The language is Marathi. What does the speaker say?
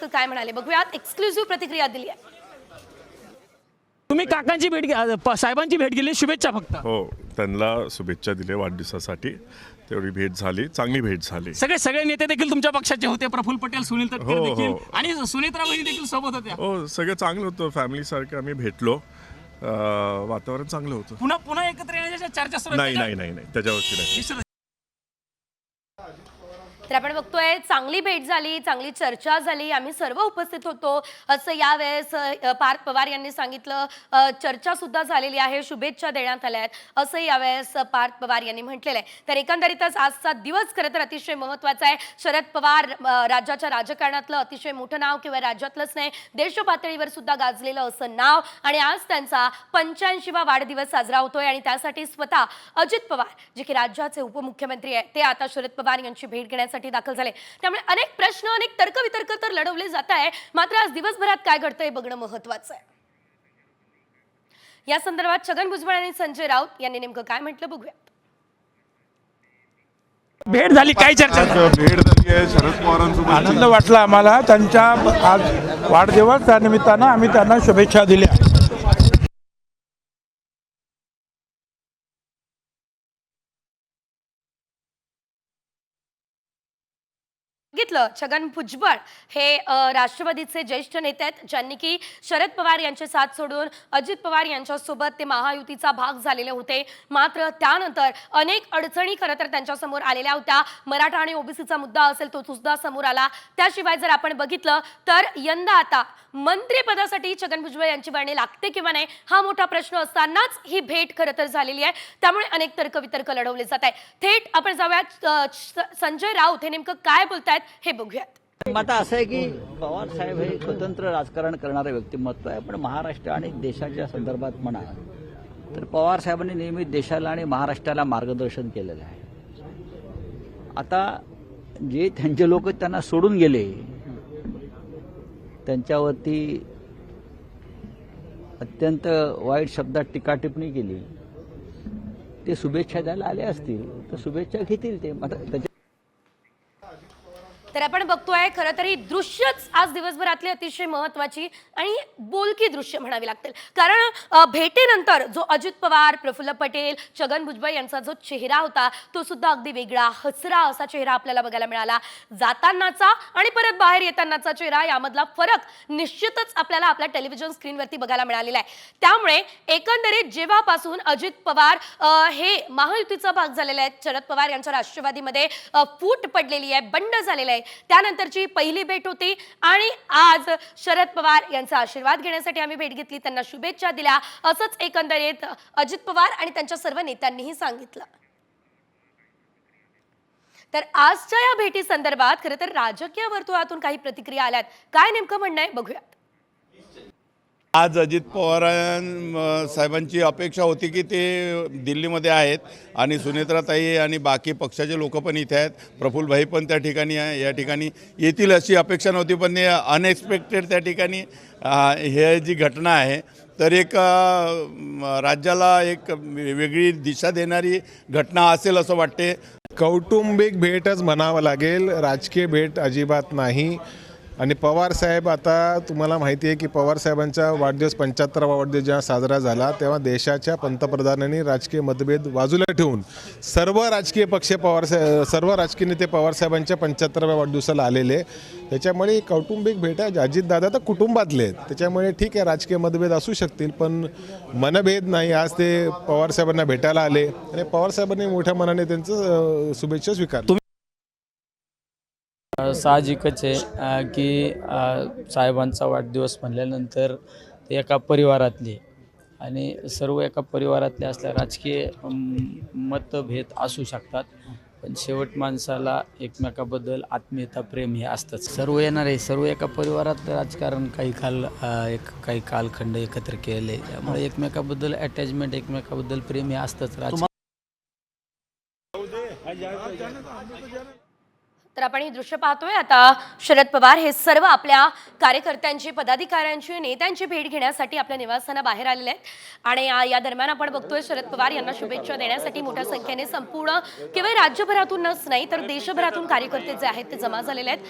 नेमकं काय म्हणाले बघूयात. एक्सक्लुझिव्ह प्रतिक्रिया दिली आहे. तुम्ही काकांची भेट साहेबांची भेट घेतली, शुभेच्छा फक्त. हो, त्यांना शुभेच्छा दिल्या वाढदिवसासाठी. तेवढी भेट झाली, चांगली भेट झाली. सगळे नेते देखील तुमच्या पक्षाचे होते, प्रफुल्ल पटेल, सुनील तटकरे हो, देखील हो. आणि सुनेत्रा वहिनी देखील सोबत होत्या. हो, सगळं चांगलं होतं. फॅमिलीसारखं आम्ही भेटलो. वातावरण चांगलं होतं. पुन्हा एकत्र येण्याच्या चर्चा सुरू नाही त्याच्यावरती नाही. तर आपण बघतोय चांगली भेट झाली, चांगली चर्चा झाली, आम्ही सर्व उपस्थित होतो असं यावेळेस पार्थ पवार यांनी सांगितलं. चर्चा सुद्धा झालेली आहे, शुभेच्छा देण्यात आल्या आहेत असं यावेळेस पार्थ पवार यांनी म्हटलेलं आहे. तर एकंदरीतच आजचा दिवस खरं तर अतिशय महत्त्वाचा आहे. शरद पवार राज्याच्या राजकारणातलं अतिशय मोठं नाव, किंवा राज्यातलंच नाही देश पातळीवर सुद्धा गाजलेलं असं नाव, आणि आज त्यांचा 85वा वाढदिवस साजरा होतोय. आणि त्यासाठी स्वतः अजित पवार जे की राज्याचे उपमुख्यमंत्री आहेत ते आता शरद पवार यांची भेट घेण्यासाठी दाखल झाले. त्यामुळे अनेक प्रश्न, अनेक तर्कवितर्क तर लढवले जात आहे. मात्र आज दिवसभरात काय घडतंय बघणं महत्त्वाचं आहे. या संदर्भात छगन भुजबळ आणि संजय राऊत यांनी नेमकं काय म्हटलं बघूया. भेट झाली, काय चर्चा झाली? भेट झाली आहे शरद पवारांसोबत. आनंद वाटला आम्हाला. त्यांच्या आज वाढदिवस त्यानिमित्तानं आम्ही त्यांना शुभेच्छा दिल्या. बघितलं, छगन भुजबळ हे राष्ट्रवादीचे ज्येष्ठ नेते आहेत, ज्यांनी की शरद पवार यांचे साथ सोडून अजित पवार यांच्यासोबत ते महायुतीचा भाग झालेले होते. मात्र त्यानंतर अनेक अडचणी खरं तर त्यांच्यासमोर आलेल्या होत्या. मराठा आणि ओबीसीचा मुद्दा असेल तो सुद्धा समोर आला. त्याशिवाय जर आपण बघितलं तर यंदा आता मंत्रिपदासाठी छगन भुजबळ यांची वर्णी लागते किंवा नाही हा मोठा प्रश्न असतानाच ही भेट खरं तर झालेली आहे. त्यामुळे अनेक तर्कवितर्क लढवले जात आहे. थेट आपण जाऊयात संजय राऊत हे नेमकं काय बोलतायत हे बघूयात. आता असं आहे की पवार साहेब हे स्वतंत्र राजकारण करणारे व्यक्तिमत्व आहे. पण महाराष्ट्र आणि देशाच्या संदर्भात म्हणा तर पवार साहेबांनी नेहमी देशाला आणि महाराष्ट्राला मार्गदर्शन केलेलं आहे. आता जे त्यांचे लोक त्यांना सोडून गेले त्यांच्यावरती अत्यंत वाईट शब्दात टीका टिप्पणी केली, ते शुभेच्छा द्यायला आले असतील तर शुभेच्छा घेतील ते. तर आपण बघतोय खरं तर ही दृश्यच आज दिवसभरातली अतिशय महत्वाची आणि बोलकी दृश्य म्हणावी लागतील. कारण भेटीनंतर जो अजित पवार, प्रफुल्ल पटेल, छगन भुजबळ यांचा जो चेहरा होता तो सुद्धा अगदी वेगळा, हसरा असा चेहरा आपल्याला बघायला मिळाला. जातानाचा आणि परत बाहेर येतानाचा चेहरा यामधला फरक निश्चितच आपल्याला आपल्या टेलिव्हिजन स्क्रीनवरती बघायला मिळालेला आहे. त्यामुळे एकंदरीत जेव्हापासून अजित पवार हे महायुतीचा भाग झालेला आहे, शरद पवार यांच्या राष्ट्रवादीमध्ये फूट पडलेली आहे, बंड झालेला आहे, त्यानंतरची पहिली भेट होती. आणि आज शरद पवार यांचा आशीर्वाद घेण्यासाठी आम्ही भेट घेतली, त्यांना शुभेच्छा दिल्या असंच एकंदरीत अजित पवार आणि त्यांच्या सर्व नेत्यांनीही सांगितलं. तर आजच्या या भेटी संदर्भात खरं तर राजकीय वर्तुळातून काही प्रतिक्रिया आल्यात. काय नेमकं म्हणणं आहे बघूयात. आज अजित पवार साहेबांची अपेक्षा होती की ते दिल्लीमध्ये आहेत आणि सुनेत्राताई आणि बाकी पक्षाचे लोक पण इथे आहेत, प्रफुल्लभाई पण त्या ठिकाणी आहे, या ठिकाणी येतील अशी अपेक्षा नव्हती. पण अनएक्सपेक्टेड त्या ठिकाणी हे जी घटना आहे तर एक राज्याला एक वेगळी दिशा देणारी घटना असेल असं वाटते. कौटुंबिक भेटच म्हणावं लागेल, राजकीय भेट अजिबात नाही. आणि पवार साहेब, आता तुम्हाला माहिती आहे की पवार साहेबांचा वाढदिवस 75वा वाढदिवस जेव्हा साजरा झाला तेव्हा देशाच्या पंतप्रधानांनी राजकीय मतभेद बाजूला ठेवून सर्व राजकीय पक्ष सर्व राजकीय नेते पवार साहेबांच्या 75व्या वाढदिवसाला आलेले. त्याच्यामुळे कौटुंबिक भेट आहे. अजितदादा तर कुटुंबातले आहेत, त्याच्यामुळे ठीक आहे राजकीय मतभेद असू शकतील पण मनभेद नाही. आज ते पवार साहेबांना भेटायला आले आणि पवार साहेबांनी मोठ्या मनाने त्यांचं शुभेच्छा स्वीकारल्या. साहजिकच आहे की साहेबांचा वाढदिवस म्हणल्यानंतर ते एका परिवारातले आणि सर्व एका परिवारातले असल्या राजकीय मतभेद असू शकतात, पण शेवट माणसाला एकमेकाबद्दल आत्मीयता, प्रेम हे असतंच. सर्व येणार आहे, सर्व एका परिवारात राजकारण काही कालखंड एकत्र केले, त्यामुळे एकमेकाबद्दल अटॅचमेंट, एकमेकाबद्दल प्रेम हे असतंच. तर आपण ही दृश्य पाहतोय. आता शरद पवार हे सर्व आपल्या कार्यकर्त्यांची, पदाधिकाऱ्यांची, नेत्यांची भेट घेण्यासाठी आपल्या निवासस्थानाबाहेर आलेले आहेत. आणि या दरम्यान आपण बघतोय शरद पवार यांना शुभेच्छा देण्यासाठी मोठ्या संख्येने संपूर्ण केवळ राज्यभरातूनच नाही तर देशभरातून कार्यकर्ते जे आहेत ते जमा झालेले आहेत.